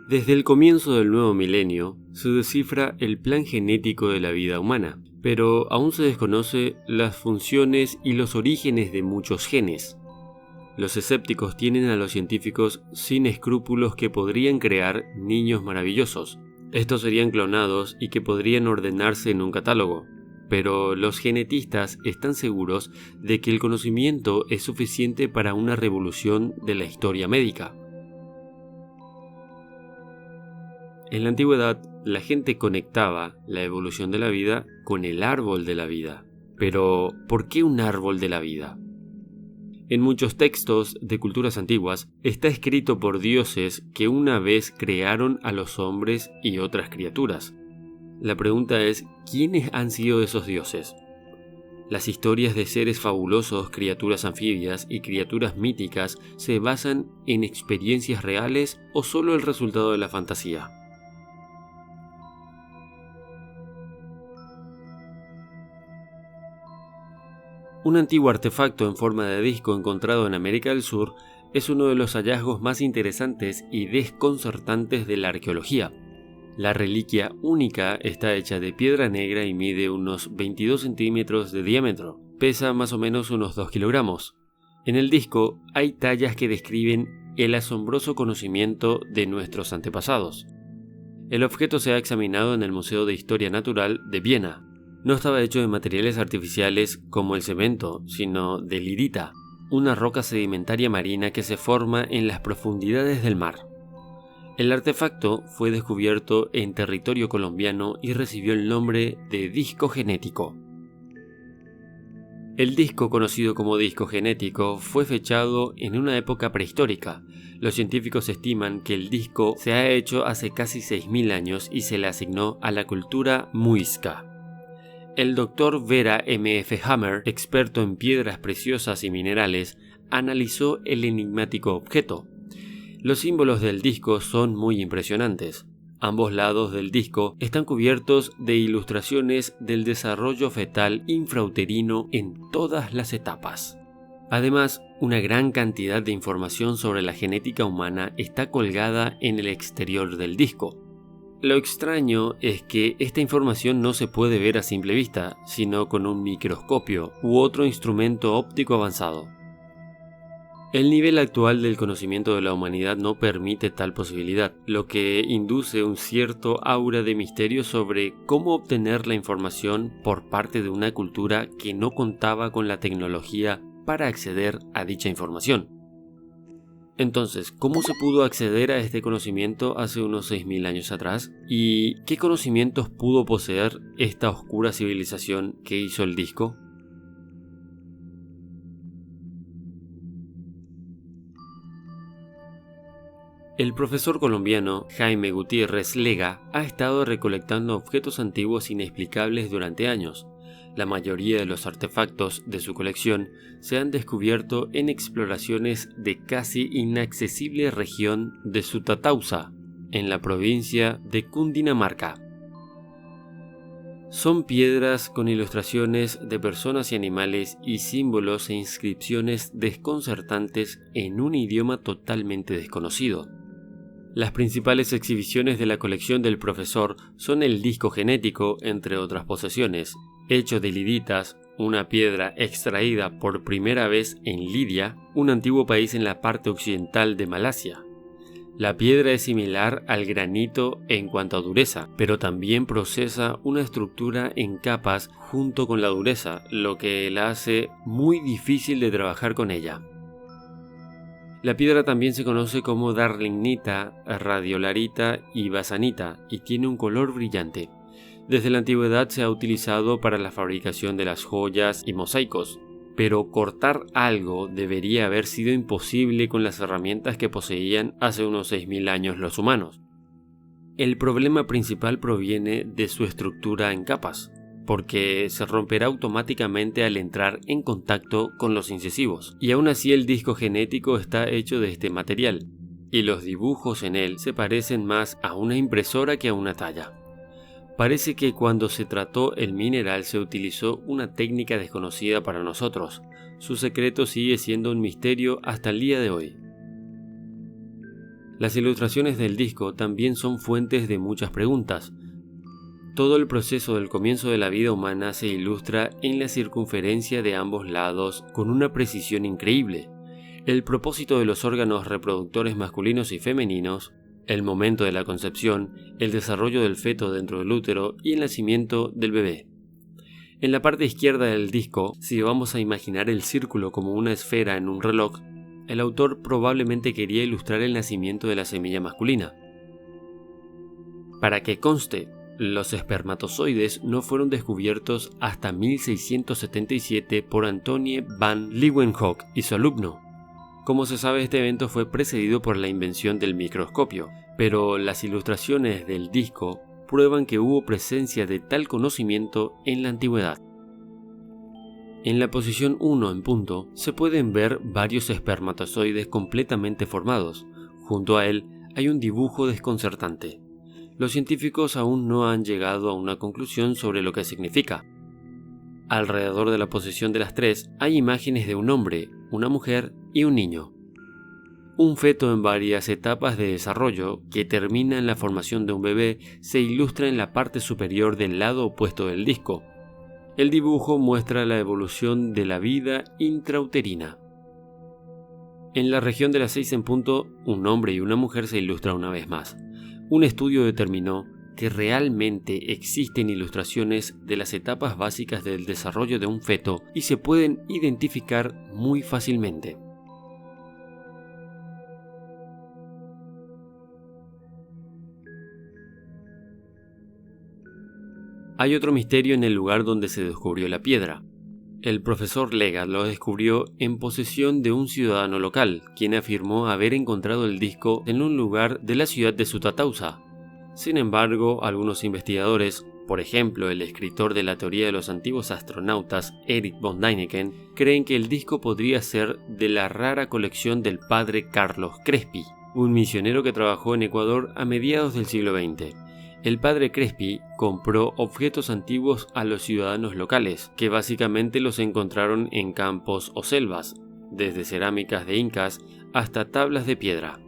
Desde el comienzo del nuevo milenio se descifra el plan genético de la vida humana, pero aún se desconoce las funciones y los orígenes de muchos genes. Los escépticos tienen a los científicos sin escrúpulos que podrían crear niños maravillosos. Estos serían clonados y que podrían ordenarse en un catálogo. Pero los genetistas están seguros de que el conocimiento es suficiente para una revolución de la historia médica. En la antigüedad, la gente conectaba la evolución de la vida con el árbol de la vida. Pero, ¿por qué un árbol de la vida? En muchos textos de culturas antiguas está escrito por dioses que una vez crearon a los hombres y otras criaturas. La pregunta es, ¿quiénes han sido esos dioses? Las historias de seres fabulosos, criaturas anfibias y criaturas míticas se basan en experiencias reales o solo el resultado de la fantasía. Un antiguo artefacto en forma de disco encontrado en América del Sur es uno de los hallazgos más interesantes y desconcertantes de la arqueología. La reliquia única está hecha de piedra negra y mide unos 22 centímetros de diámetro. Pesa más o menos unos 2 kilogramos. En el disco hay tallas que describen el asombroso conocimiento de nuestros antepasados. El objeto se ha examinado en el Museo de Historia Natural de Viena. No estaba hecho de materiales artificiales como el cemento, sino de lirita, una roca sedimentaria marina que se forma en las profundidades del mar. El artefacto fue descubierto en territorio colombiano y recibió el nombre de disco genético. El disco, conocido como disco genético, fue fechado en una época prehistórica. Los científicos estiman que el disco se ha hecho hace casi 6.000 años y se le asignó a la cultura muisca. El Dr. Vera M. F. Hammer, experto en piedras preciosas y minerales, analizó el enigmático objeto. Los símbolos del disco son muy impresionantes. Ambos lados del disco están cubiertos de ilustraciones del desarrollo fetal infrauterino en todas las etapas. Además, una gran cantidad de información sobre la genética humana está colgada en el exterior del disco. Lo extraño es que esta información no se puede ver a simple vista, sino con un microscopio u otro instrumento óptico avanzado. El nivel actual del conocimiento de la humanidad no permite tal posibilidad, lo que induce un cierto aura de misterio sobre cómo obtener la información por parte de una cultura que no contaba con la tecnología para acceder a dicha información. Entonces, ¿cómo se pudo acceder a este conocimiento hace unos 6.000 años atrás? ¿Y qué conocimientos pudo poseer esta oscura civilización que hizo el disco? El profesor colombiano Jaime Gutiérrez Lega ha estado recolectando objetos antiguos inexplicables durante años. La mayoría de los artefactos de su colección se han descubierto en exploraciones de casi inaccesible región de Sutatausa, en la provincia de Cundinamarca. Son piedras con ilustraciones de personas y animales y símbolos e inscripciones desconcertantes en un idioma totalmente desconocido. Las principales exhibiciones de la colección del profesor son el disco genético, entre otras posesiones, hecho de liritas, una piedra extraída por primera vez en Lidia, un antiguo país en la parte occidental de Malasia. La piedra es similar al granito en cuanto a dureza, pero también procesa una estructura en capas junto con la dureza, lo que la hace muy difícil de trabajar con ella. La piedra también se conoce como darlignita, radiolarita y basanita y tiene un color brillante. Desde la antigüedad se ha utilizado para la fabricación de las joyas y mosaicos, pero cortar algo debería haber sido imposible con las herramientas que poseían hace unos 6.000 años los humanos. El problema principal proviene de su estructura en capas, porque se romperá automáticamente al entrar en contacto con los incisivos, y aún así el disco genético está hecho de este material, y los dibujos en él se parecen más a una impresora que a una talla. Parece que cuando se trató el mineral se utilizó una técnica desconocida para nosotros. Su secreto sigue siendo un misterio hasta el día de hoy. Las ilustraciones del disco también son fuentes de muchas preguntas. Todo el proceso del comienzo de la vida humana se ilustra en la circunferencia de ambos lados con una precisión increíble. El propósito de los órganos reproductores masculinos y femeninos, el momento de la concepción, el desarrollo del feto dentro del útero y el nacimiento del bebé. En la parte izquierda del disco, si vamos a imaginar el círculo como una esfera en un reloj, el autor probablemente quería ilustrar el nacimiento de la semilla masculina. Para que conste, los espermatozoides no fueron descubiertos hasta 1677 por Antonie van Leeuwenhoek y su alumno. Como se sabe, este evento fue precedido por la invención del microscopio, pero las ilustraciones del disco prueban que hubo presencia de tal conocimiento en la antigüedad. En la posición 1 en punto se pueden ver varios espermatozoides completamente formados. Junto a él hay un dibujo desconcertante. Los científicos aún no han llegado a una conclusión sobre lo que significa. Alrededor de la posición de las 3 hay imágenes de un hombre, una mujer y un niño. Un feto en varias etapas de desarrollo que termina en la formación de un bebé se ilustra en la parte superior del lado opuesto del disco. El dibujo muestra la evolución de la vida intrauterina. En la región de las 6 en punto, un hombre y una mujer se ilustra una vez más. Un estudio determinó que realmente existen ilustraciones de las etapas básicas del desarrollo de un feto y se pueden identificar muy fácilmente. Hay otro misterio en el lugar donde se descubrió la piedra. El profesor Legat lo descubrió en posesión de un ciudadano local, quien afirmó haber encontrado el disco en un lugar de la ciudad de Sutatausa. Sin embargo, algunos investigadores, por ejemplo el escritor de la teoría de los antiguos astronautas Erich von Däniken, creen que el disco podría ser de la rara colección del padre Carlos Crespi, un misionero que trabajó en Ecuador a mediados del siglo XX. El padre Crespi compró objetos antiguos a los ciudadanos locales, que básicamente los encontraron en campos o selvas, desde cerámicas de incas hasta tablas de piedra.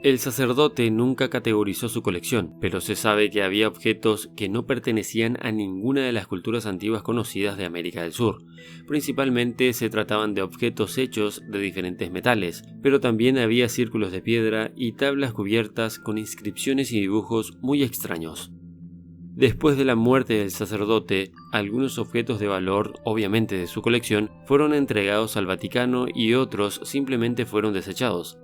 El sacerdote nunca categorizó su colección, pero se sabe que había objetos que no pertenecían a ninguna de las culturas antiguas conocidas de América del Sur. Principalmente se trataban de objetos hechos de diferentes metales, pero también había círculos de piedra y tablas cubiertas con inscripciones y dibujos muy extraños. Después de la muerte del sacerdote, algunos objetos de valor, obviamente de su colección, fueron entregados al Vaticano y otros simplemente fueron desechados.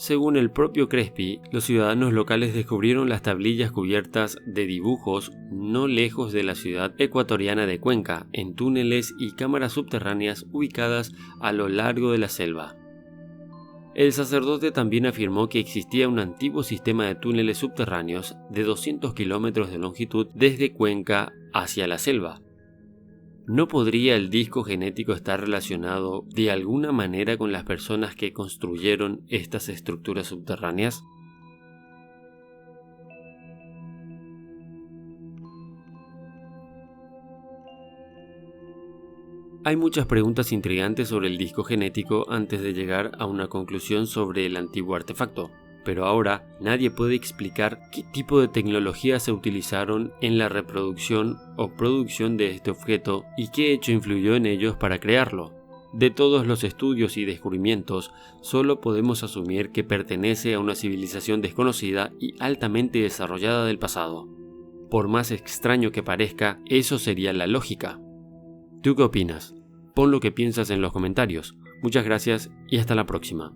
Según el propio Crespi, los ciudadanos locales descubrieron las tablillas cubiertas de dibujos no lejos de la ciudad ecuatoriana de Cuenca, en túneles y cámaras subterráneas ubicadas a lo largo de la selva. El sacerdote también afirmó que existía un antiguo sistema de túneles subterráneos de 200 kilómetros de longitud desde Cuenca hacia la selva. ¿No podría el disco genético estar relacionado de alguna manera con las personas que construyeron estas estructuras subterráneas? Hay muchas preguntas intrigantes sobre el disco genético antes de llegar a una conclusión sobre el antiguo artefacto. Pero ahora nadie puede explicar qué tipo de tecnología se utilizaron en la reproducción o producción de este objeto y qué hecho influyó en ellos para crearlo. De todos los estudios y descubrimientos, solo podemos asumir que pertenece a una civilización desconocida y altamente desarrollada del pasado. Por más extraño que parezca, eso sería la lógica. ¿Tú qué opinas? Pon lo que piensas en los comentarios. Muchas gracias y hasta la próxima.